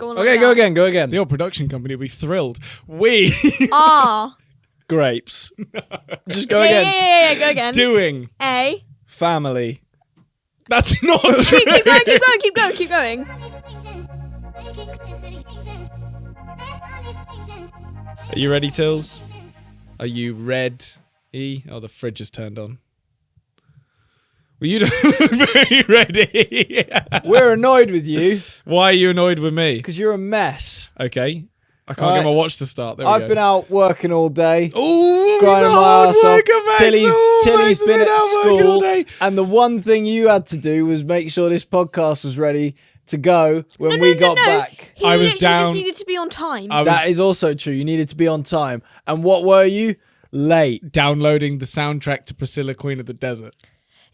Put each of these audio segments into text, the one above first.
Go on. Okay, go again. The old production company will be thrilled. We are Grapes. Just go yeah, again. Yeah, go again. doing A. Family. That's not true. Keep going. Are you ready, Tills? Are you ready? Oh, the fridge is turned on. Well, you don't look very ready. We're annoyed with you Why are you annoyed with me? because you're a mess. Okay. I can't get my watch to start. There we I've go. been out working all day. Ooh, Grinding my ass off. Tilly's Tilly's been at school. And the one thing you had to do was make sure this podcast was ready to go when we got back. He I was literally down- just needed to be on time. That is also true. You needed to be on time. And what were you? Late. Downloading the soundtrack to Priscilla, Queen of the Desert.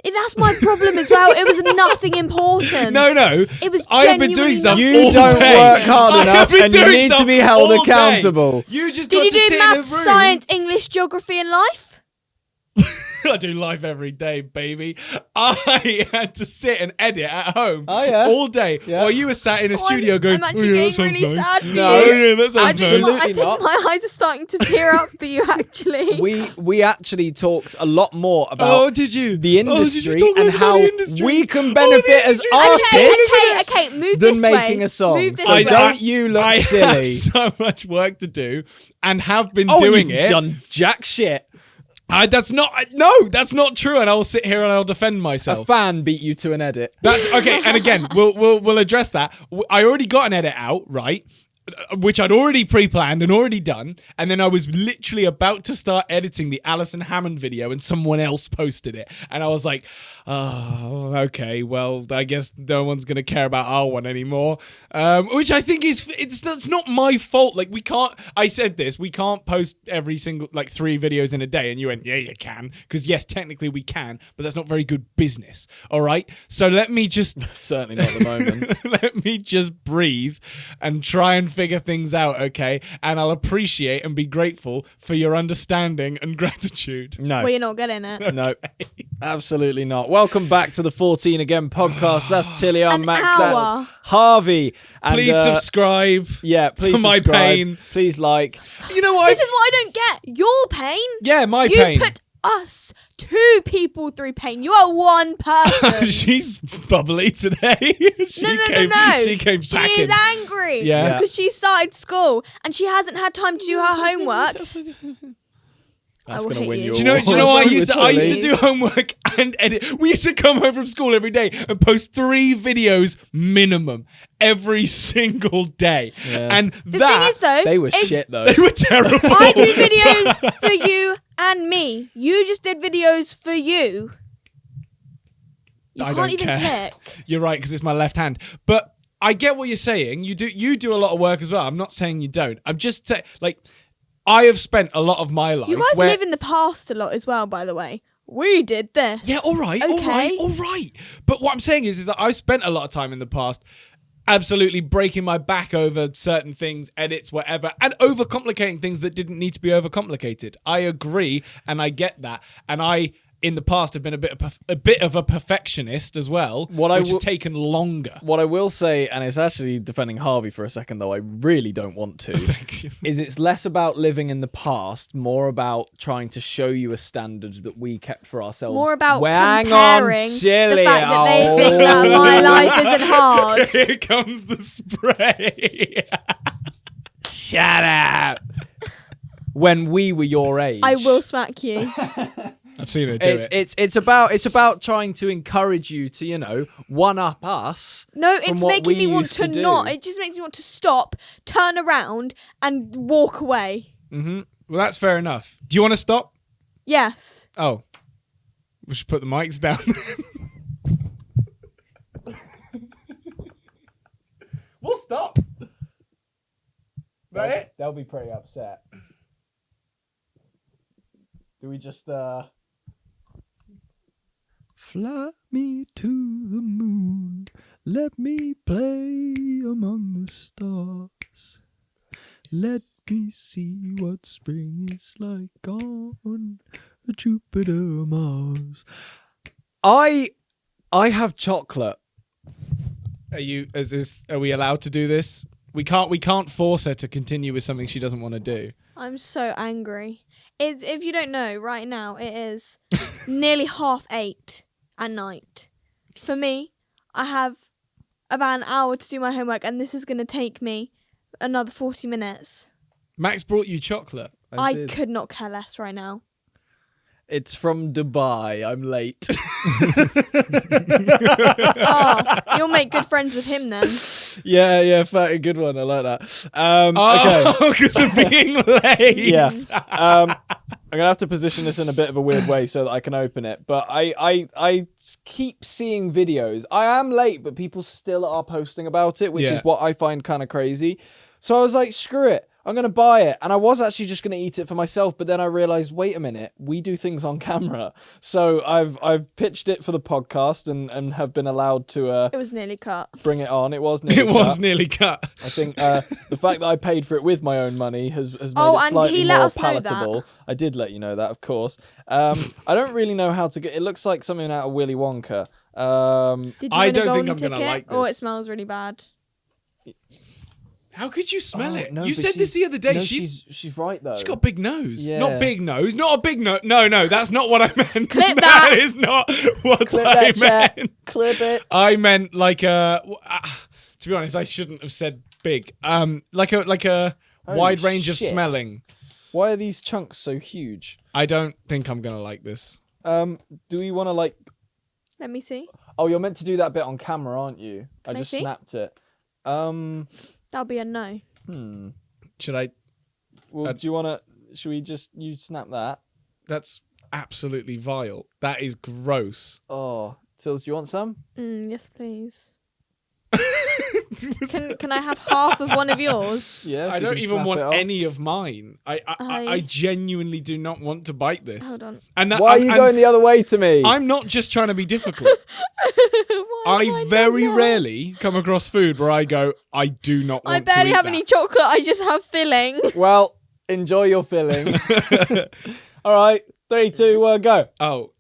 That's my problem as well. It was nothing important. No. It was I have been doing genuinely stuff nothing. You all don't day. work hard I enough have been and you doing need to stuff be held all day. accountable. You just Did got you to sit do in a maths, room. science, English, geography, and life? I do live every day, baby. I had to sit and edit at home all day while you were sat in a studio going, I'm actually getting really sad for No. you. yeah, that I sounds think, nice. I think my eyes are starting to tear up for you, actually. We actually talked a lot more about Oh, did you? the Oh, did you industry talk and loads about how the industry? we can Oh, the benefit as industry. artists Okay, move than this making way. a song. Move this So way. don't you look I silly. have so much work to do and have been Oh, doing you've it. done jack shit. That's not true, and I will sit here and I'll defend A myself. fan beat you to an edit. That's okay. And again, we'll address that. I already got an edit out, right? Which I'd already pre-planned and already done, and then I was literally about to start editing the Alison Hammond video, and someone else posted it, and I was like, "Oh, okay. Well, I guess no one's gonna care about our one anymore." Which I think that's not my fault. Like we can't. I said this. We can't post every single 3 videos in a day, and you went, "Yeah, you can," because yes, technically we can, but that's not very good business. All right. So let me just Certainly not at the moment. let me just breathe and try and figure things out, okay? And I'll appreciate and be grateful for your understanding and gratitude. No. Well, you're not getting it. No, absolutely not. Welcome back to the 14 Again podcast. That's Tilly, I'm An Max, hour. that's Harvey. And, Please subscribe. Yeah, please for my subscribe. pain. Please like. You know what? This is what I don't get. Your pain. Yeah, my You pain. put us 2 people through pain. You are one person. She's bubbly today. She No. She came She packing. is angry. Yeah. Because she started school and she hasn't had time to do her homework. That's will going to hit win you. you. Do you know what I used to? I used to Tilly. do homework and edit. We used to come home from school every day and post 3 videos minimum every single day. Yeah. And The thing is, though, They were is shit though. they were terrible. I do videos for you and me. You just did videos for you. You I can't don't even care. click. You're right, because it's my left hand. But I get what you're saying. You do a lot of work as well. I'm not saying you don't. I'm just saying, I have spent a lot of my life. You guys live in the past a lot as well, by the way. We did this. Yeah, all right. But what I'm saying is that I've spent a lot of time in the past absolutely breaking my back over certain things, edits, whatever, and overcomplicating things that didn't need to be overcomplicated. I agree, and I get that. And I, in the past, have been a bit of a perfectionist as well, which has taken longer. What I will say, and it's actually defending Harvey for a second, though I really don't want to, Thank you. is it's less about living in the past, more about trying to show you a standard that we kept for ourselves. More about Hang comparing on, the Chilly. fact that they think that my life isn't hard. Here comes the spray. Shut up. When we were your age. I will smack you. I've seen her do it. It's about trying to encourage you to, one up us. No, from it's what making we me want used to do. not. It just makes me want to stop, turn around, and walk away. Well, that's fair enough. Do you want to stop? Yes. Oh. We should put the mics down. We'll stop. Right? They'll be pretty upset. Do we just fly me to the moon, let me play among the stars, let me see what spring is like on Jupiter or Mars. I have chocolate. Are we allowed to do this We can't force her to continue with something she doesn't want to do. I'm so angry. If you don't know, right now it is nearly 8:30 at night. For me, I have about an hour to do my homework, and this is going to take me another 40 minutes. Max brought you chocolate. I could not care less right now. It's from Dubai. I'm late. Oh, you'll make good friends with him then. yeah, a good one. I like that. Okay. Because of being late. Yeah. I'm gonna have to position this in a bit of a weird way so that I can open it. But I keep seeing videos. I am late, but people still are posting about it, which is what I find kind of crazy. So I was like, screw it. I'm going to buy it. And I was actually just going to eat it for myself. But then I realized, wait a minute, we do things on camera. So I've pitched it for the podcast and have been allowed to... it was nearly cut. Bring it on. It was nearly cut. It was nearly cut. I think the fact that I paid for it with my own money has made it and slightly he let more us know palatable. that. I did let you know that, of course. I don't really know how to get... It looks like something out of Willy Wonka. Did you I win don't a think golden I'm gonna ticket? like Or it this. smells really bad. How could you smell it? No, You but said this the other day. No, she's she's right, though. got a big nose. Yeah. Not big nose. Not a big nose. No, that's not what I meant. Clip That that. is not what Clip I that, chat. meant. Clip it. I meant like a... to be honest, I shouldn't have said big. Like a Holy wide range of shit. smelling. Why are these chunks so huge? I don't think I'm going to like this. Do we want to like... Let me see. Oh, you're meant to do that bit on camera, aren't you? Can I just see? snapped it. That'll be a no. Should I... Well, do you want to... Should we just... You snap that? That's absolutely vile. That is gross. Oh. Tills, do you want some? Yes, please. Can I have half of one of yours? Yeah. I don't even want any of mine. I I- genuinely do not want to bite this. Hold on. And that, Why are you going the other way to me? I'm not just trying to be difficult. Why have I done very that? rarely come across food where I go, I do not want I to barely eat have that. any chocolate. I just have filling. Well, enjoy your filling. All right. 3, 2, go. Oh,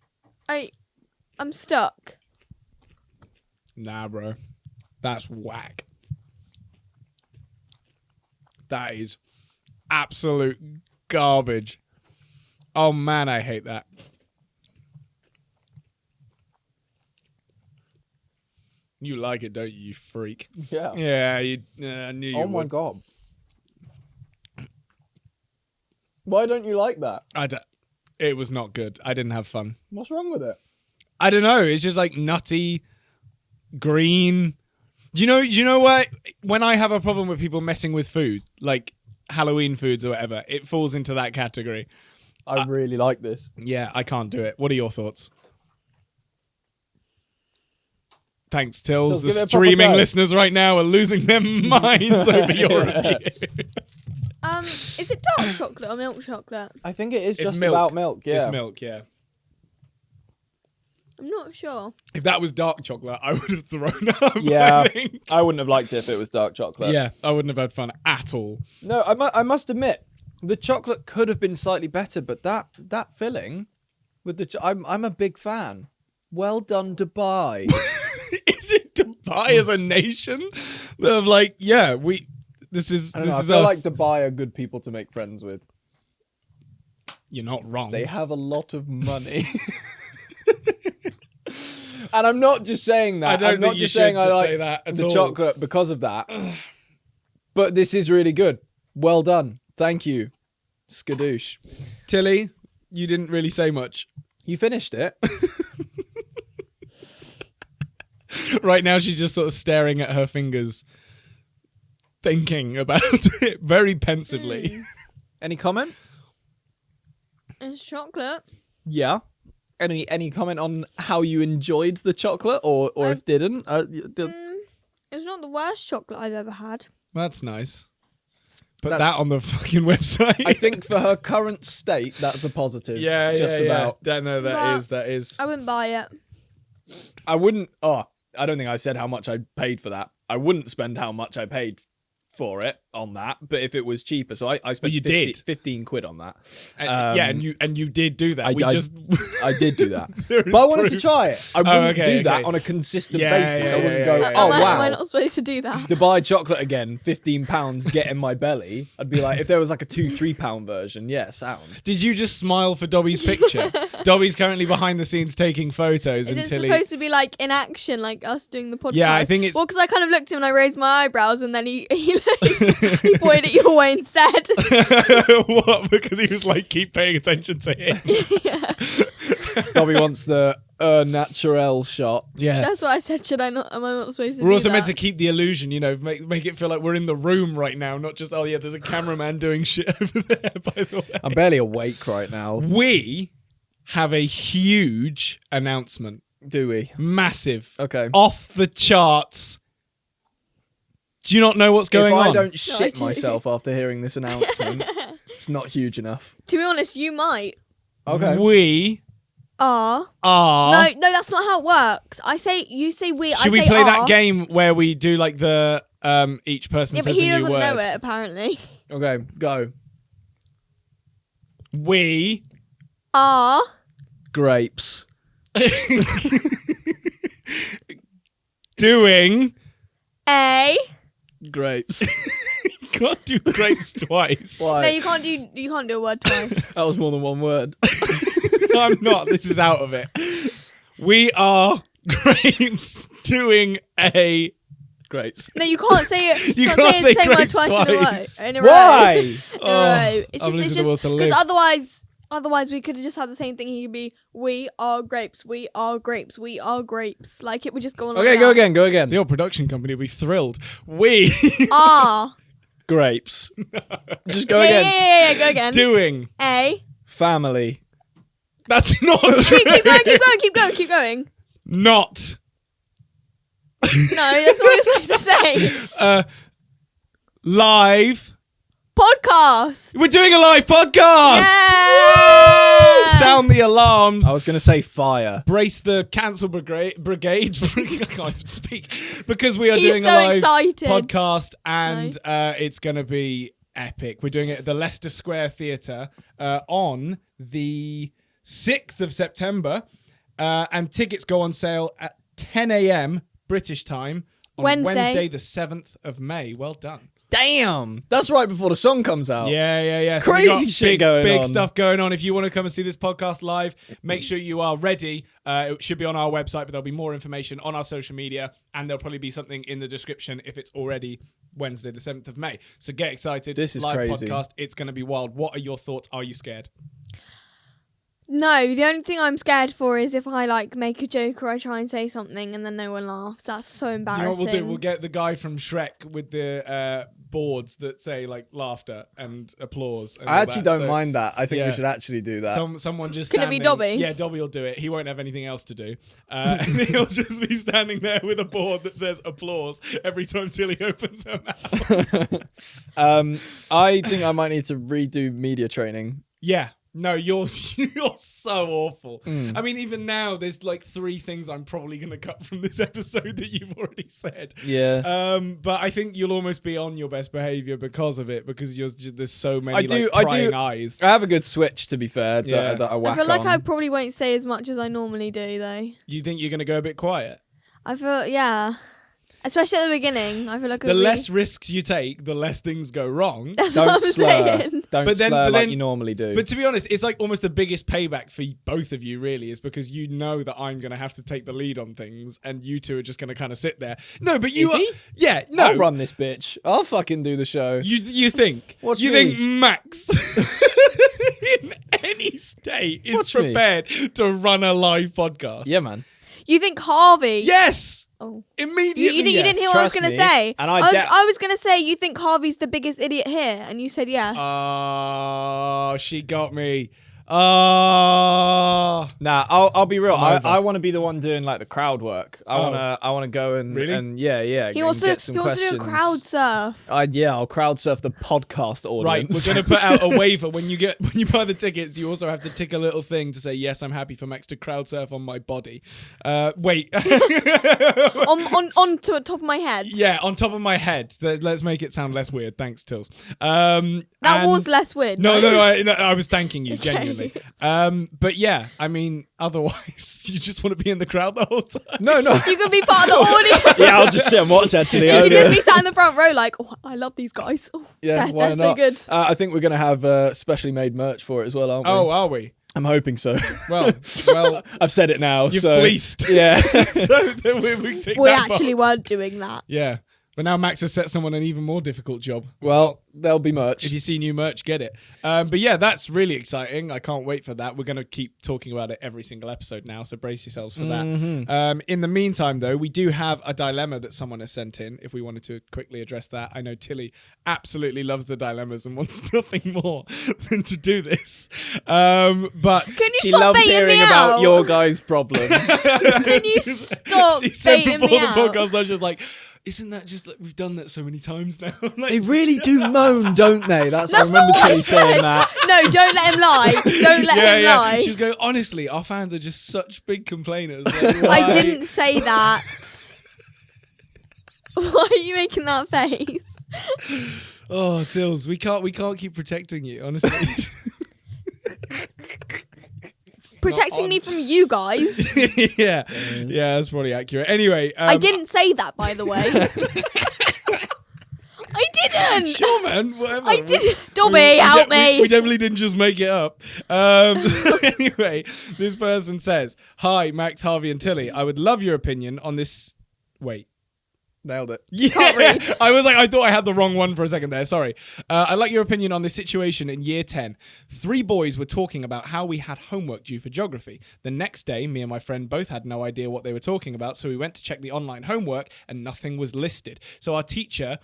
I'm stuck. nah, bro. That's whack. That is absolute garbage. Oh, man, I hate that. You like it, don't you, you freak? Yeah. Yeah, I knew you Oh my would. god. Why don't you like that? It was not good. I didn't have fun. What's wrong with it? I don't know. It's just like nutty, green. Do you know what? When I have a problem with people messing with food, like Halloween foods or whatever, it falls into that category. I really like this. Yeah, I can't do it. What are your thoughts? Thanks, Tills. Tills, The give it a proper streaming go. listeners right now are losing their minds over your review. Is it dark chocolate or milk chocolate? I think it is It's just milk. about milk. Yeah. It's milk, yeah. I'm not sure. If that was dark chocolate, I would have thrown up. Yeah. I think. I wouldn't have liked it if it was dark chocolate. Yeah, I wouldn't have had fun at all. No, I must admit, the chocolate could have been slightly better, but that filling with the I'm a big fan. Well done, Dubai. Is it Dubai as a nation? They're like, yeah, this is I don't know, I us. feel like Dubai are good people to make friends with. You're not wrong. They have a lot of money. And I'm not just saying that. I don't I'm not think you just should saying I just like say that at the all. chocolate because of that. But this is really good. Well done. Thank you. Skadoosh. Tilly, you didn't really say much. You finished it. Right now, she's just sort of staring at her fingers, thinking about it very pensively. Any comment? It's chocolate. Yeah. Any comment on how you enjoyed the chocolate or if didn't? It's not the worst chocolate I've ever had. That's nice. Put That's- that on the fucking website. I think for her current state, that's a positive. yeah, just yeah, about. Yeah. No, But- that is. I wouldn't buy it. I wouldn't. Oh, I don't think I said how much I paid for that. I wouldn't spend how much I paid for it on that, but if it was cheaper, so I spent you did. 15 quid on that. And you did do that. I did do that, There is but I wanted to proof. try it. I wouldn't okay, do that okay. on a consistent Yeah, basis. yeah, I wouldn't yeah, go, yeah, oh yeah. wow, Am I not supposed to do that? Dubai chocolate again, £15, get in my belly. I'd be like, if there was like a £2-3 version, yeah, sound. Did you just smile for Dobby's picture? Dobby's currently behind the sines taking photos Is it until supposed to be like in action, like us doing the podcast? Yeah, I think it's- Well, because I kind of looked at him and I raised my eyebrows, and then he he pointed it your way instead. What? Because he was like, keep paying attention to him. Dobby wants the naturel shot. Yeah. That's what I said. Should I not? Am I not supposed to? We're do also that? meant to keep the illusion, make it feel like we're in the room right now, not just, oh yeah, there's a cameraman doing shit over there, by the way. I'm barely awake right now. We have a huge announcement. Do we? Massive. Okay. Off the charts. Do you not know what's going if on? I don't I shit do. myself after hearing this announcement, it's not huge enough. To be honest, you might. Okay. We Are are... no, that's not how it works. You say we. Should I we say play are. that game where we do like the each person Yeah, but says he a new doesn't word? know it apparently. Okay, go. We Are Grapes. doing... a. Grapes. You can't do grapes twice. Why? No, you can't do a word twice. That was more than one word. I'm not. This is out of it. We are grapes doing a... Grapes. No, you can't say it. You can't can't say say the same word grapes twice twice. in a row. Why? In a row. It's I've just listened to Will to because Live. otherwise we could have just had the same thing. He could be we are grapes, we are grapes, we are grapes. Like it would just go on. Okay, like go that. again, go again. The old production company would be thrilled. We Are Grapes. Just go yeah, again. yeah, go again. doing... A. Family. That's not true. Keep going. Not. No, that's not what you're supposed to say. Live. Podcast. We're doing a live podcast. Yeah. Sound the alarms. I was going to say fire. Brace the cancel brigade. I can't even speak because we are He's doing so a live excited. podcast and it's going to be epic. We're doing it at the Leicester Square Theatre on the 6th of September, and tickets go on sale at 10 a.m. British time on Wednesday the 7th of May. Well done. Damn. That's right before the song comes out. Yeah. So we Crazy got shit going big on. stuff going on. If you want to come and see this podcast live, make sure you are ready. It should be on our website, but there'll be more information on our social media, and there'll probably be something in the description if it's already Wednesday, the 7th of May. So get excited. This is live crazy. podcast. It's going to be wild. What are your thoughts? Are you scared? No, the only thing I'm scared for is if I like make a joke or I try and say something and then no one laughs. That's so You embarrassing. know what we'll do? We'll get the guy from Shrek with the boards that say like laughter and applause. And I all actually that. don't So mind that. I think yeah. we should actually do that. Someone just Can it be standing- Dobby? Yeah, Dobby will do it. He won't have anything else to do. And he'll just be standing there with a board that says applause every time Tilly opens her mouth. I think I might need to redo media training. Yeah. No, you're so awful. I mean, even now, there's like 3 things I'm probably going to cut from this episode that you've already said. Yeah. But I think you'll almost be on your best behavior because of it, because there's so many I prying do. eyes. I have a good switch, to be fair, Yeah. that I whack I feel like on. I probably won't say as much as I normally do, though. You think you're going to go a bit quiet? I feel, yeah. Especially at the beginning. I feel like The it'll be- less risks you take, the less things go wrong. That's what Don't I'm slur. saying. Don't But then- slur but like then- you normally do. But to be honest, it's like almost the biggest payback for both of you, really, is because you know that I'm going to have to take the lead on things, and you two are just going to kind of sit there. No, but you Is are. he? Yeah, no. I'll run this bitch. I'll fucking do the show. You think? Watch you me. think Max in any state is Watch me. prepared to run a live podcast? Yeah, man. You think Harvey? Yes. Oh. Immediately. You didn't hear what I was Trust going to me. say. And I was going to say, you think Harvey's the biggest idiot here? And you said yes. Oh, she got me. Oh. Nah, I'll be real. I'm over. I want to be the one doing like the crowd work. I wanna go and Really? and yeah. He and wants to get some questions. do a crowd surf. I'll crowd surf the podcast Right, audience. we're going to put out a waiver when you buy the tickets. You also have to tick a little thing to say yes, I'm happy for Max to crowd surf on my body. Wait, on to the top of my head. yeah, on top of my head. Let's make it sound less weird. Thanks, Tills. That was less weird. No, I was thanking you genuinely. But yeah, I mean, otherwise, you just want to be in the crowd the whole time. no. You can be part of the audience. Yeah, I'll just sit and watch actually. You can be sat in the front row like, oh, I love these guys. Oh, Yeah, why they're so not? good. I think we're gonna have specially made merch for it as well, aren't we? Oh, are we? I'm hoping so. Well, I've said it now. you've so fleeced. yeah. So then we take We that actually box. weren't doing that. Yeah. But now Max has set someone an even more difficult job. Well, there'll be merch. If you see new merch, get it. But yeah, that's really exciting. I can't wait for that. We're going to keep talking about it every single episode now, so brace yourselves for that. In the meantime, though, we do have a dilemma that someone has sent in, if we wanted to quickly address that. I know Tilly absolutely loves the dilemmas and wants nothing more than to do this. But Can you She stop loves baiting hearing me about out? your guys' problems. Can you stop she said baiting before me the out? podcast, I was just like, isn't that just like we've done that so many times now? Like, They really do moan, don't they? I That's not remember what I Tilly saying said. that. No, don't let him lie. Don't let him lie. She was going, honestly, our fans are just such big complainers. Like, I why- didn't say that. Why are you making that face? Oh, Tills, we can't keep protecting you, honestly. Protecting me from you guys. yeah, that's probably accurate. Anyway, I didn't say that, by the way. I didn't. Sure, man. Whatever. I didn't. Dobby, help me. We definitely didn't just make it up. So anyway, this person says, "Hi, Max, Harvey, and Tilly. I would love your opinion on this." Wait. Nailed it. Yeah, Can't read. I thought I had the wrong one for a second there. Sorry. I'd like your opinion on this situation in year 10. 3 boys were talking about how we had homework due for geography. The next day, me and my friend both had no idea what they were talking about, so we went to check the online homework and nothing was listed. So our teacher,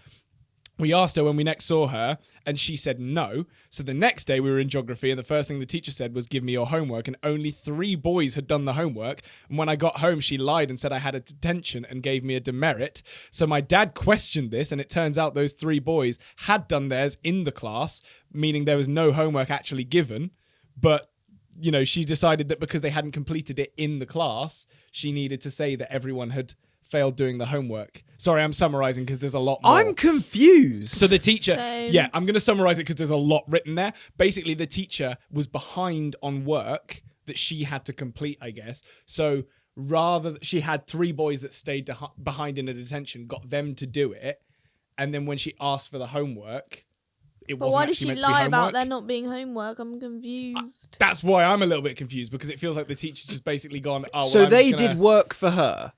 we asked her when we next saw her, and she said no. So the next day we were in geography, and the first thing the teacher said was, give me your homework, and only 3 boys had done the homework. And when I got home, she lied and said I had a detention and gave me a demerit. So my dad questioned this, and it turns out those 3 boys had done theirs in the class, meaning there was no homework actually given. But, you know, she decided that because they hadn't completed it in the class, she needed to say that everyone had failed doing the homework. Sorry, I'm summarizing because there's a lot more. I'm confused. So the teacher, Same. yeah, I'm going to summarize it because there's a lot written there. Basically, the teacher was behind on work that she had to complete, I guess. So she had 3 boys that stayed behind in a detention, got them to do it. And then when she asked for the homework, it But wasn't why did actually she meant to be lie about homework. there not being homework? I'm confused. That's why I'm a little bit confused, because it feels like the teacher's just basically gone, oh, well, so I'm they just gonna... did work for her.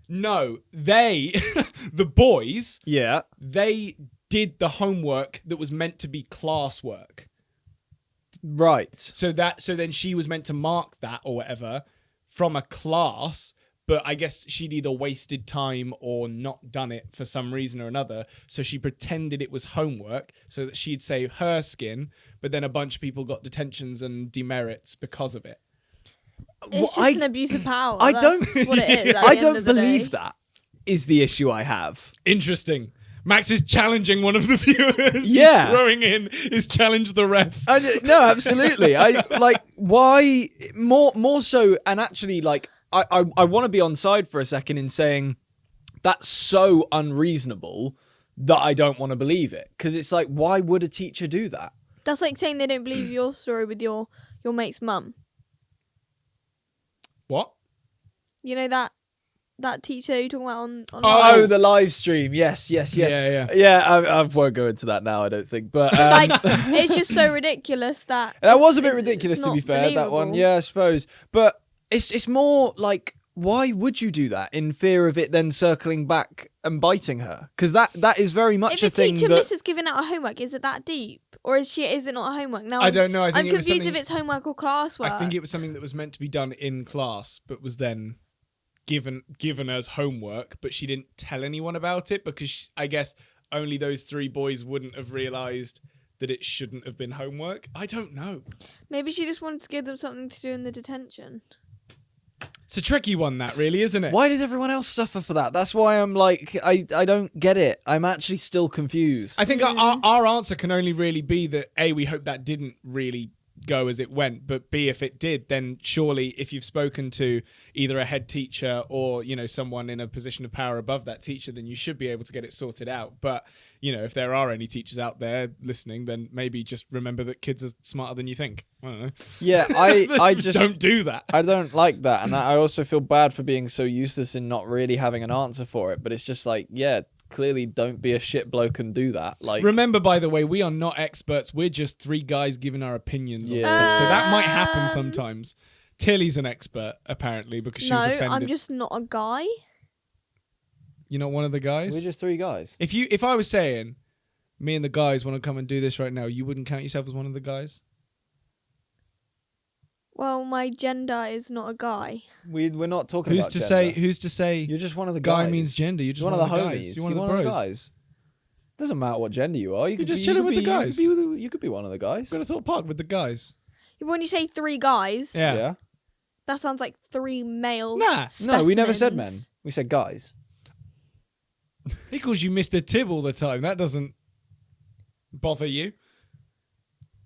No, the boys, Yeah. they did the homework that was meant to be classwork. Right. So then she was meant to mark that or whatever from a class, but I guess she'd either wasted time or not done it for some reason or another. So she pretended it was homework so that she'd save her skin, but then a bunch of people got detentions and demerits because of it. It's Well, just an abuse of power. I That's don't- what it is. at the I end don't of the believe day. that is the issue I have. Interesting. Max is challenging one of the viewers. Yeah. He's throwing in his challenge the ref. No, absolutely. I like why more so, and actually, like I want to be on side for a second in saying that's so unreasonable that I don't want to believe it, because it's like, why would a teacher do that? That's like saying they don't believe your story with your mate's mum. What? You know that teacher you talking about on Oh, live? The live stream. Yes. Yeah. I won't go into that now, I don't think, but like it's just so ridiculous that that was a bit it's ridiculous, to not be fair, that one. believable. Yeah, I suppose. But it's more like, why would you do that in fear of it then circling back and biting her? Because that is very much If a a thing teacher that... misses giving out a homework, is it that deep? Or is it not a homework? Now I don't know. I think I'm it was confused something- if it's homework or classwork. I think it was something that was meant to be done in class, but was then given as homework, but she didn't tell anyone about it because I guess only those 3 boys wouldn't have realised that it shouldn't have been homework. I don't know. Maybe she just wanted to give them something to do in the detention. It's a tricky one, that really, isn't it? Why does everyone else suffer for that? That's why I'm like, I don't get it. I'm actually still confused. I think our answer can only really be that A, we hope that didn't really go as it went, but B, if it did, then surely if you've spoken to either a head teacher or, you know, someone in a position of power above that teacher, then you should be able to get it sorted out. But, you know, if there are any teachers out there listening, then maybe just remember that kids are smarter than you think. I don't know. Yeah, I just don't do that. I don't like that, and I also feel bad for being so useless in not really having an answer for it. But it's just like, yeah, clearly don't be a shit bloke and do that. Like, remember, by the way, we are not experts. We're just three guys giving our opinions on Yeah. stuff. So that might happen sometimes. Tilly's an expert, apparently, because she was offended. I'm just not a guy. You're not one of the guys? we're just three guys. If I was saying, me and the guys want to come and do this right now, you wouldn't count yourself as one of the guys? Well, my gender is not a guy. We're not talking Who's about to gender. Who's to say You're just one of the guy guys. means gender? You're just one of the guys. homies. You're one of the bros. guys. Doesn't matter what gender you are. You could just be, chilling you could with the be- guys. You could be one of the guys. Go to Thorpe Park with the guys. When you say three guys, Yeah. that sounds like three male. Nah. No, we never said men. specimens. We said guys. He calls you Mr. Tib all the time. That doesn't bother you.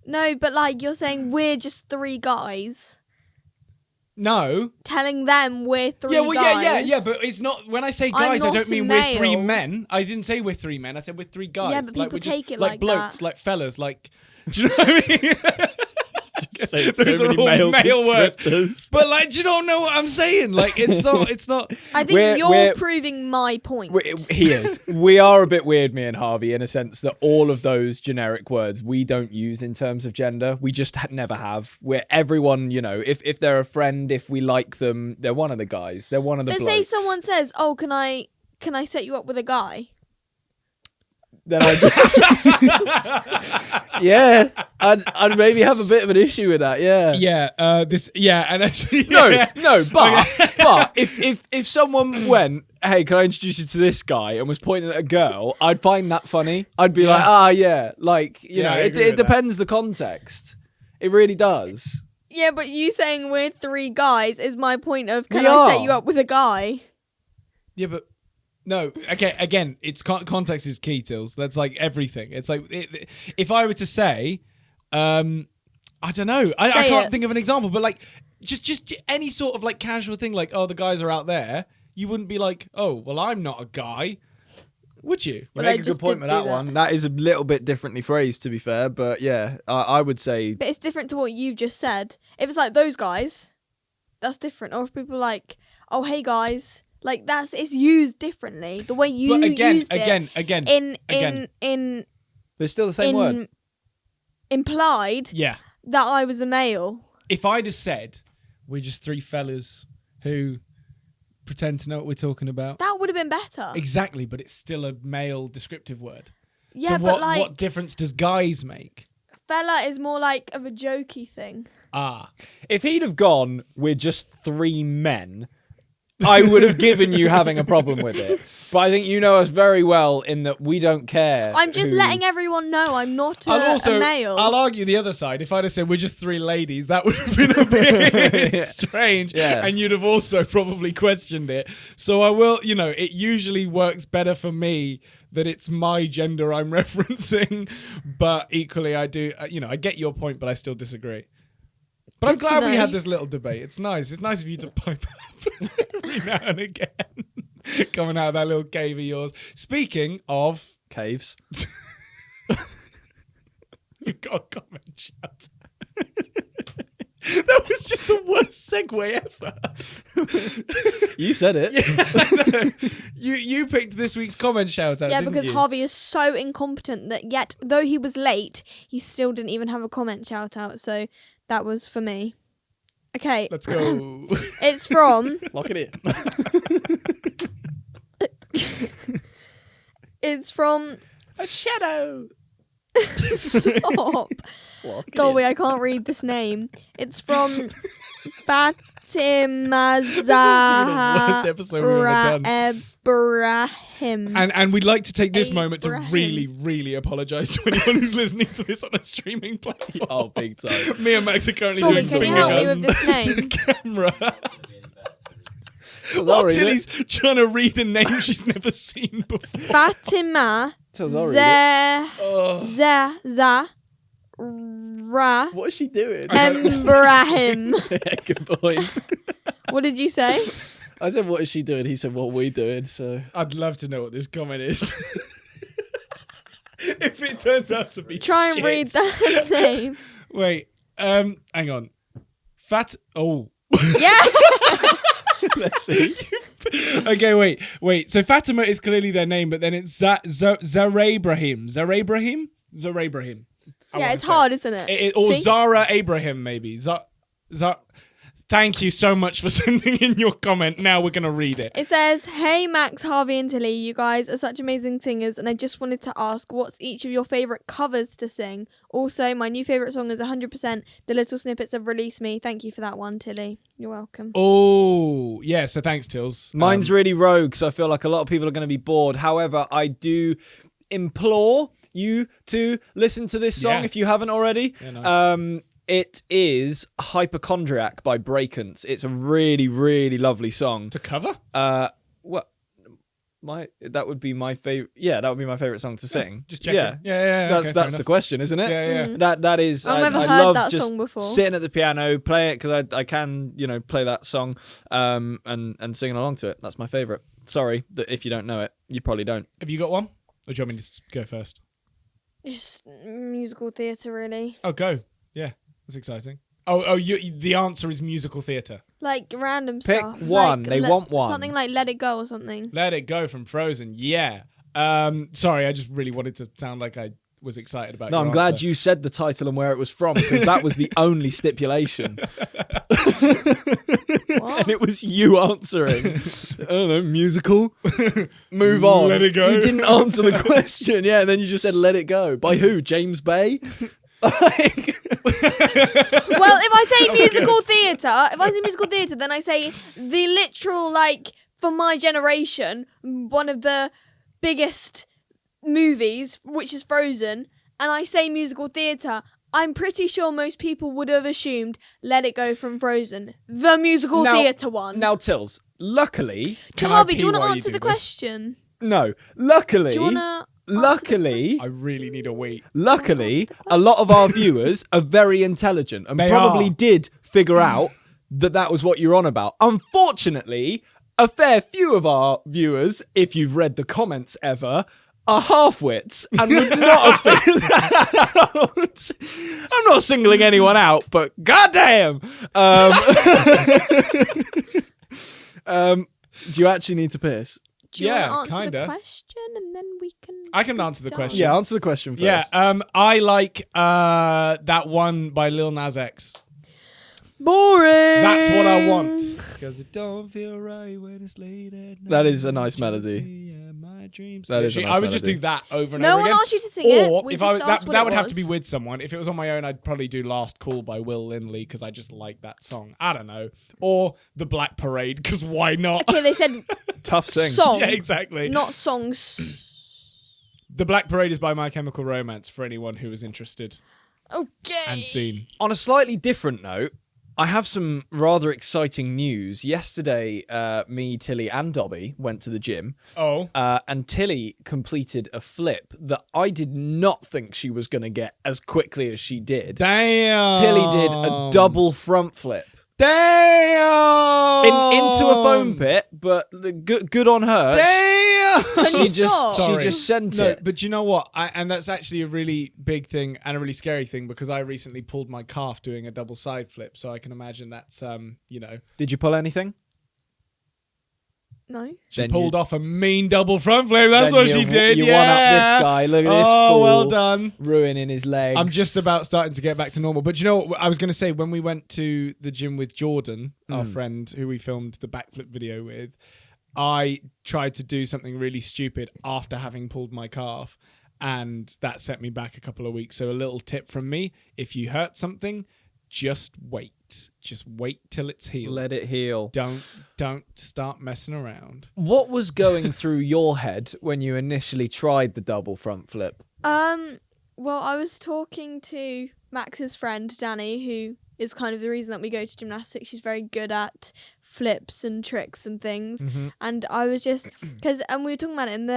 No, but like you're saying we're just three guys. No. Telling them we're three Yeah, well, guys. yeah, but it's not. When I say I'm guys, I not don't a mean we're three male. men. I didn't say we're three men. I said we're three guys. Yeah, but like, people we're just, take it like like blokes, that. like fellas, like. Do you know what I mean? Say Those are all male words. descriptors. But like, do you don't know what I'm saying? Like, it's not. It's not. I think We're- you're proving my point. He is. We are a bit weird, me and Harvey, in a sense that all of those generic words we don't use in terms of gender. We just never have. We're everyone, you know, if they're a friend, if we like them, they're one of the guys. They're one of the But blokes. say someone says, "Oh, can I set you up with a guy?" Then I'd maybe have a bit of an issue with that. Yeah. And actually, No, but if someone went, hey, can I introduce you to this guy, and was pointing at a girl, I'd find that funny. I'd be like, like, you know, I it agree with that. depends the context. It really does. Yeah, but you saying we're three guys is my point of can We I set are. you up with a guy? Yeah, but no. Okay, again, it's context is key, Tills. That's like everything. It's like if I were to say, I don't know. I Say can't it. think of an example, but like just any sort of like casual thing, like the guys are out there. You wouldn't be like, oh, well, I'm not a guy, would you? You Well, I make a good just point did with do that that. one. That is a little bit differently phrased, to be fair, but yeah, I would say. But it's different to what you've just said. If it's like those guys, that's different. Or if people are like, "Oh, hey guys," like it's used differently. The way you But again, used it again, in But it's still the same word. implied yeah. that I was a male. If I'd have said we're just three fellas who pretend to know what we're talking about, That would have been better. exactly, but it's still a male descriptive word. Yeah, so but like what difference does guys make? fella is more like of a jokey thing. If he'd have gone, we're just three men, I would have given you having a problem with it. But I think you know us very well in that we don't care. I'm just who- letting everyone know I'm not a male. I'll argue the other side. If I'd have said we're just three ladies, that would have been a bit strange. Yeah. And you'd have also probably questioned it. So I will, it usually works better for me that it's my gender I'm referencing. But equally, I do, I get your point, but I still disagree. But I'm Good to glad we know. had this little debate. It's nice. It's nice of you to pipe up every now and again. Coming out of that little cave of yours. Speaking of... Caves. You've got a comment shout. That was just the worst segue ever. You said it. I know. You picked this week's comment shout out. Yeah, didn't because you? Harvey is so incompetent that yet, though he was late, he still didn't even have a comment shout out. So that was for me. Okay. Let's go. It's from. Lock it in. It's from. A shadow. Stop. Lock it Dolby, in. I can't read this name. It's from Fatima This is the worst episode we've ever done. Ibrahim. And we'd like to take this moment to Abraham. really, really apologise to anyone who's listening to this on a streaming platform. Oh, big time. Me and Max are currently Bobby, doing can you finger help me guns with this to name? the camera. I'll While read it. Tilly's trying to read a name she's never seen before. Fatima Tills, I'll read it. Oh. Zahra What is she doing? Ibrahim. Good point. What did you say? I said, what is she doing? He said, what are we doing? So I'd love to know what this comment is. If it turns out to be Try and shit. read that name. Wait, hang on. Oh. Yeah. let's see. Okay, wait. So Fatima is clearly their name, but then it's Zarabrahim. Yeah, it's hard, isn't it? Or See? Zara Abraham, maybe. Thank you so much for sending in your comment. Now we're going to read it. It says, "Hey Max, Harvey and Tilly, you guys are such amazing singers and I just wanted to ask what's each of your favourite covers to sing? Also, my new favourite song is 100% The Little Snippets of Release Me. Thank you for that one, Tilly. You're welcome." Oh, yeah, so thanks, Tills. Mine's really rogue, so I feel like a lot of people are going to be bored. However, I do implore you to listen to this song Yeah. if you haven't already. Yeah, nice. It is Hypochondriac by Breakance. It's a really, really lovely song. To cover? What? That would be my favorite. Yeah, that would be my favorite song to sing. Just checking. Yeah, Yeah. that's okay, that's fair the question, isn't it? enough. Yeah. That is. I've never I heard love that just song before. sitting at the piano, play it because I can play that song, and singing along to it. That's my favorite. Sorry that if you don't know it, you probably don't. Have you got one? Or do you want me to go first? Just musical theatre, really. Oh, go. Yeah, that's exciting. The answer is musical theatre. Like random Pick stuff. one. Like, They want one. Something like Let It Go or something. Let It Go from Frozen. Yeah. Sorry, I just really wanted to sound like I was excited about. No, your I'm glad answer. you said the title and where it was from because that was the only stipulation. What? And it was you answering. I don't know, musical. Move on. Let It Go. You didn't answer the question. Yeah, and then you just said Let It Go. By who? James Bay? Like- Well, if I say musical theatre, then I say the literal, like, for my generation, one of the biggest movies, which is Frozen, and I say musical theatre, I'm pretty sure most people would have assumed Let It Go from Frozen, the musical theatre one. Now, Tills, luckily... Harvey, do you want pee to while you answer do the this? question? No, luckily... Do you want to... Luckily... I really need a wait. Luckily, a lot of our viewers are very intelligent and They probably are. did figure out that was what you're on about. Unfortunately, a fair few of our viewers, if you've read the comments ever, are half-wits and would not have figured that out. I'm not singling anyone out, but goddamn! Do you actually need to piss? Do you Yeah, want to answer kinda. the question and then we can... I can answer the question. Yeah, answer the question first. Yeah, I like that one by Lil Nas X. Boring! That's what I want. Because it don't feel right when it's late at night. That is a nice melody. That is a nice I would just melody. do that over and No over one again. asked you to sing it. Or We if just I asked what that it would have to be was. with someone. If it was on my own, I'd probably do Last Call by Will Lindley because I just like that song. I don't know. Or The Black Parade because why not? Okay, they said Tough sing. song, Yeah, exactly. not songs. The Black Parade is by My Chemical Romance for anyone who is interested Okay. and seen. On a slightly different note, I have some rather exciting news. Yesterday, me, Tilly, and Dobby went to the gym, Oh. and Tilly completed a flip that I did not think she was going to get as quickly as she did. Damn. Tilly did a double front flip Damn. into a foam pit, but good on her. Damn. Can you stop? She Sorry. just sent No, it. but you know what? And that's actually a really big thing and a really scary thing because I recently pulled my calf doing a double side flip, so I can imagine that's Did you pull anything? No. she Then pulled off a mean double front flip. That's Then what you- she did. You yeah. one up this guy. Look at this Oh, fool. well done. Ruining his legs. I'm just about starting to get back to normal. But you know what? I was going to say when we went to the gym with Jordan, our friend who we filmed the backflip video with, I tried to do something really stupid after having pulled my calf, and that set me back a couple of weeks. So a little tip from me: if you hurt something, just wait. Just wait till it's healed. Let it heal. Don't start messing around. What was going through your head when you initially tried the double front flip? Well, I was talking to Max's friend Danny, who is kind of the reason that we go to gymnastics. She's very good at flips and tricks and things. And I was just and we were talking about it in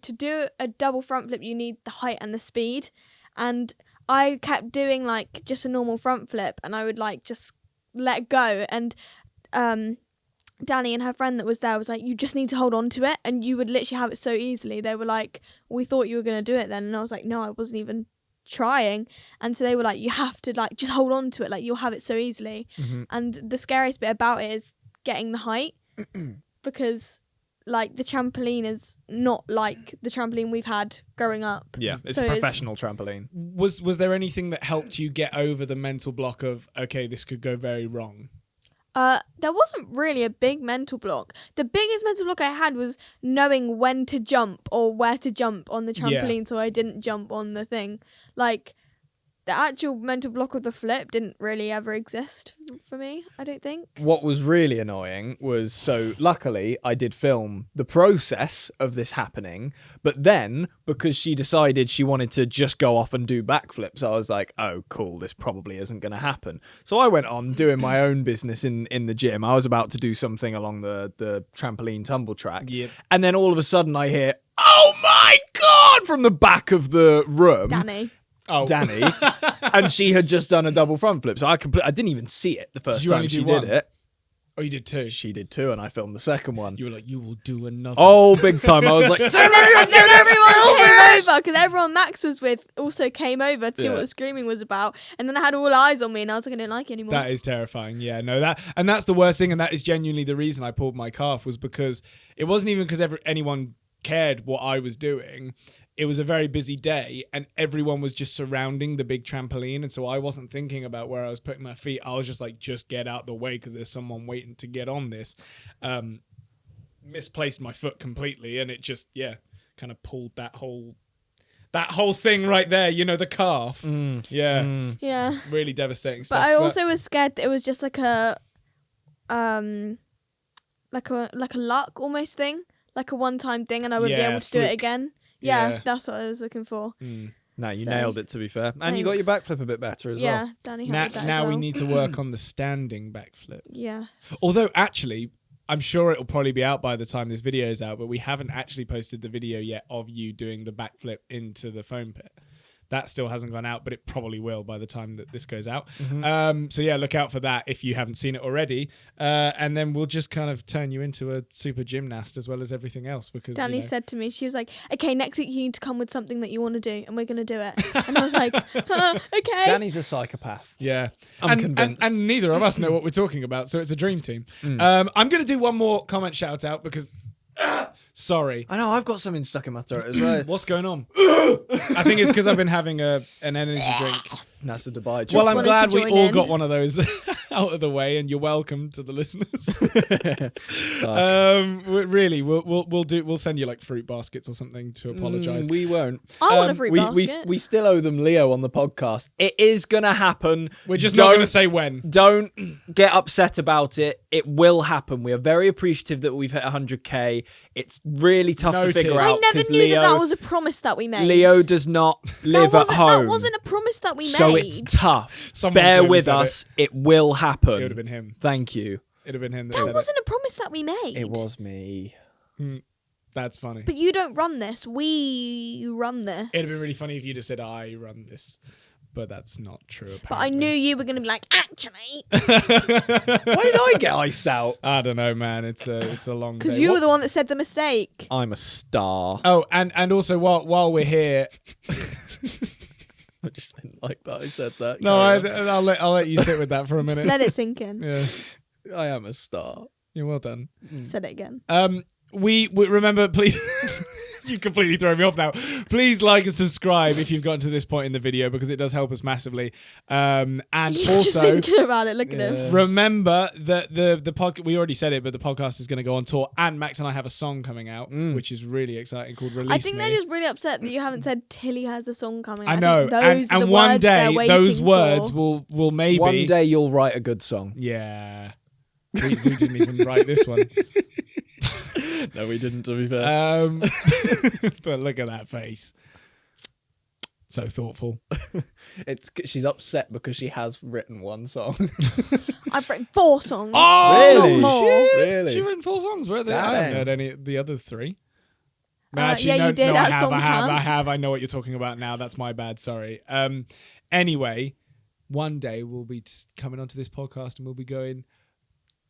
to do a double front flip, you need the height and the speed. And I kept doing like just a normal front flip, and I would like just let go. And Danny and her friend that was there was like, you just need to hold on to it, and you would literally have it so easily. They were like, we thought you were going to do it then. And I was like, no, I wasn't even trying. And so they were like, you have to like just hold on to it, like you'll have it so easily. And the scariest bit about it is getting the height because like the trampoline is not like the trampoline we've had growing up. Yeah, it's a professional trampoline. Was there anything that helped you get over the mental block of, okay, this could go very wrong? There wasn't really a big mental block. The biggest mental block I had was knowing when to jump or where to jump on the trampoline so I didn't jump on the thing. Like, the actual mental block of the flip didn't really ever exist for me, I don't think. What was really annoying was, so luckily I did film the process of this happening, but then because she decided she wanted to just go off and do backflips, I was like, oh cool, this probably isn't going to happen. So I went on doing my own business in the gym. I was about to do something along the trampoline tumble track. Yep. And then all of a sudden I hear, oh my God, from the back of the room. Danny. And she had just done a double front flip, so I didn't even see it the first time she did it. Oh, you did too? She did too, and I filmed the second one. You were like, you will do another. Oh, big time. I was like, And everyone came over, because everyone Max was with also came over to see what the screaming was about, and then I had all eyes on me, and I was like, I didn't like it anymore. That is terrifying. Yeah, no, that's the worst thing, and that is genuinely the reason I pulled my calf, was because it wasn't even because anyone cared what I was doing. It was a very busy day and everyone was just surrounding the big trampoline. And so I wasn't thinking about where I was putting my feet. I was just like, just get out the way because there's someone waiting to get on this. Misplaced my foot completely and it just, kind of pulled that whole thing right there, the calf. Yeah. Really devastating stuff. But I also was scared that it was just like a luck almost thing, like a one-time thing, and I wouldn't be able to do it again. Yeah, that's what I was looking for. No, you nailed it, to be fair. And you got your backflip a bit better as well. Yeah, Danny had that now as well. we need to work on the standing backflip. Yeah. Although, actually, I'm sure it'll probably be out by the time this video is out, but we haven't actually posted the video yet of you doing the backflip into the foam pit. That still hasn't gone out, but it probably will by the time that this goes out. So yeah, look out for that if you haven't seen it already. And then we'll just kind of turn you into a super gymnast as well as everything else. Because Danny said to me, she was like, okay, next week you need to come with something that you want to do and we're going to do it. And I was like, okay. Danny's a psychopath. Yeah. I'm convinced. And neither of us know what we're talking about, so it's a dream team. I'm going to do one more comment shout out because... sorry. I know, I've got something stuck in my throat as well. What's going on? I think it's because I've been having an energy drink. That's the Dubai. Well, I'm glad we all got one of those out of the way, and you're welcome to the listeners. Really, we'll send you like fruit baskets or something to apologise. We won't. I want a fruit basket. We still owe them Leo on the podcast. It is gonna happen. We're just not gonna say when. Don't get upset about it. It will happen. We are very appreciative that we've hit 100k. It's really tough to figure out. I never knew that was a promise that we made. Leo does not live at home. That wasn't a promise that we made. So it's tough. Bear with us. It will happen. It would have been him. Thank you. It'd have been him that said wasn't a promise that we made. It was me. That's funny. But you don't run this. We run this. It'd have been really funny if you just said, I run this. But that's not true, apparently. But I knew you were going to be like, actually. Why did I get iced out? I don't know, man. It's a long day. Because you were the one that said the mistake. I'm a star. Oh, and also while we're here... I just didn't like that I said that. No, I'll let you sit with that for a minute. Let it sink in. Yeah. I am a star. You're well done. Said it again. we remember, please. You completely throw me off now. Please like and subscribe if you've gotten to this point in the video, because it does help us massively. And He's also, just thinking about it. Look at him. remember that the podcast, we already said it, but the podcast is going to go on tour, and Max and I have a song coming out, which is really exciting, called Release I think Me. they're just really upset that you haven't said Tilly has a song coming. I know, think those are and the one words they're day waiting those words for. will maybe One day you'll write a good song. Yeah, we didn't even write this one. No, we didn't, to be fair. But look at that face. So thoughtful. She's upset because she has written one song. I've written 4 songs. Oh, Really? Not more. Really? She written 4 songs. Where are they? I haven't heard any of the other 3. Yeah, you did No, at I Songcamp. have. I know what you're talking about now. That's my bad. Sorry. Anyway, one day we'll be coming onto this podcast and we'll be going,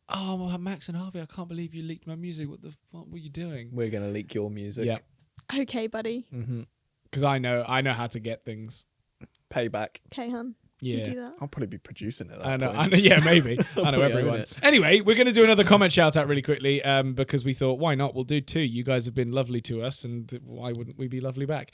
oh, Max and Harvey, I can't believe you leaked my music. What were you doing? We're going to leak your music. Yeah. Okay, buddy. Because I know how to get things. Payback. Okay, hun. Yeah. You do that. I'll probably be producing it. I know. Yeah, maybe. I know Probably everyone. own it. Anyway, we're going to do another comment shout out really quickly because we thought, why not? We'll do 2. You guys have been lovely to us, and why wouldn't we be lovely back?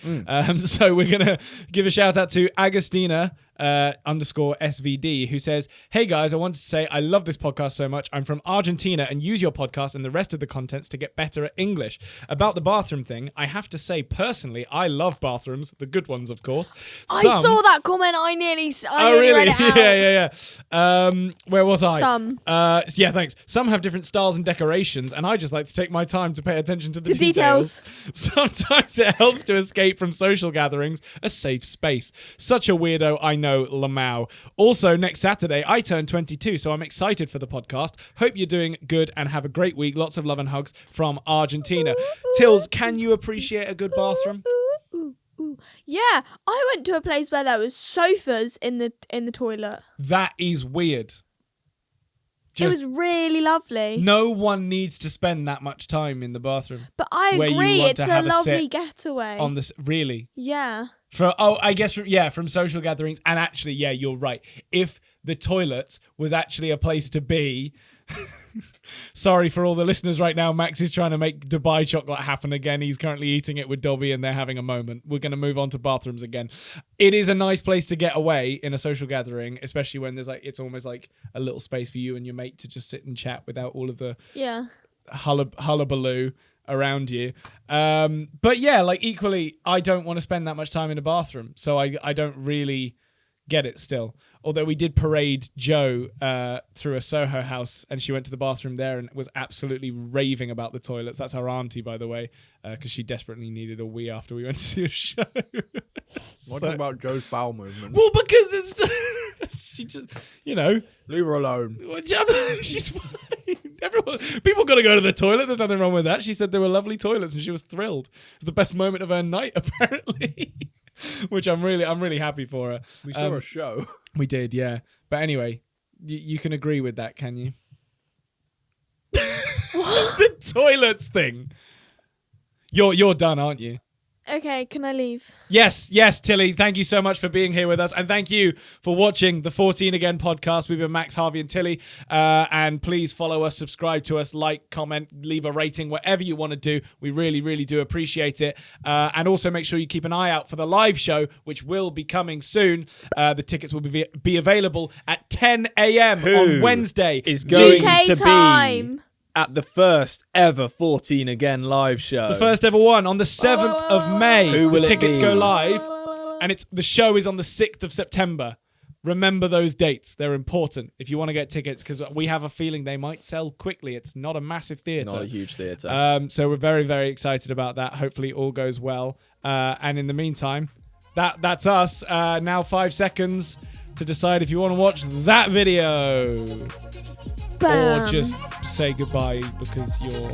So we're going to give a shout out to Agostina _SVD, who says, hey guys, I wanted to say I love this podcast so much. I'm from Argentina and use your podcast and the rest of the contents to get better at English. About the bathroom thing, I have to say personally, I love bathrooms, the good ones, of course. I saw that comment. I nearly really? read it out. Yeah. Where was I? Some. Yeah, thanks. Some have different styles and decorations, and I just like to take my time to pay attention to the To details. Sometimes it helps to escape from social gatherings, a safe space. Such a weirdo, I know, Lamau. Also, next Saturday, I turn 22, so I'm excited for the podcast. Hope you're doing good and have a great week. Lots of love and hugs from Argentina. Tills, can you appreciate a good bathroom? Yeah, I went to a place where there was sofas in the toilet. That is weird. It was really lovely. No one needs to spend that much time in the bathroom. But I where you agree, want it's to a have a lovely sit getaway. on this, really. Yeah. I guess from social gatherings, and actually, yeah, you're right. If the toilet was actually a place to be. Sorry for all the listeners right now. Max is trying to make Dubai chocolate happen again. He's currently eating it with Dobby and they're having a moment. We're going to move on to bathrooms again. It is a nice place to get away in a social gathering, especially when there's it's almost like a little space for you and your mate to just sit and chat without all of the hullabaloo around you. But yeah, equally, I don't want to spend that much time in a bathroom. So I don't really get it still. Although we did parade Jo through a Soho house and she went to the bathroom there and was absolutely raving about the toilets. That's our auntie, by the way, because she desperately needed a wee after we went to see a show. What about Jo's bowel movement? Well, because it's she just, Leave her alone. She's fine. People got to go to the toilet. There's nothing wrong with that. She said there were lovely toilets and she was thrilled. It was the best moment of her night, apparently. Which I'm really happy for her. We saw a show. We did, yeah. But anyway, you can agree with that, can you? The toilets thing. You're done, aren't you? Okay, can I leave? Yes, Tilly. Thank you so much for being here with us. And thank you for watching the 14 Again podcast. We've been Max, Harvey, and Tilly. And please follow us, subscribe to us, like, comment, leave a rating, whatever you want to do. We really, really do appreciate it. And also make sure you keep an eye out for the live show, which will be coming soon. The tickets will be available at 10 a.m. on Wednesday. Is going UK to time. be at the first ever 14 Again live show. The first ever one on the 7th of May. Who will the it tickets be? go live. And the show is on the 6th of September. Remember those dates. They're important if you want to get tickets, because we have a feeling they might sell quickly. It's not a massive theatre. Not a huge theatre. So we're very, very excited about that. Hopefully all goes well. And in the meantime, that's us. Now 5 seconds to decide if you want to watch that video. Bam. Or just say goodbye because you're...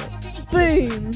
Boom.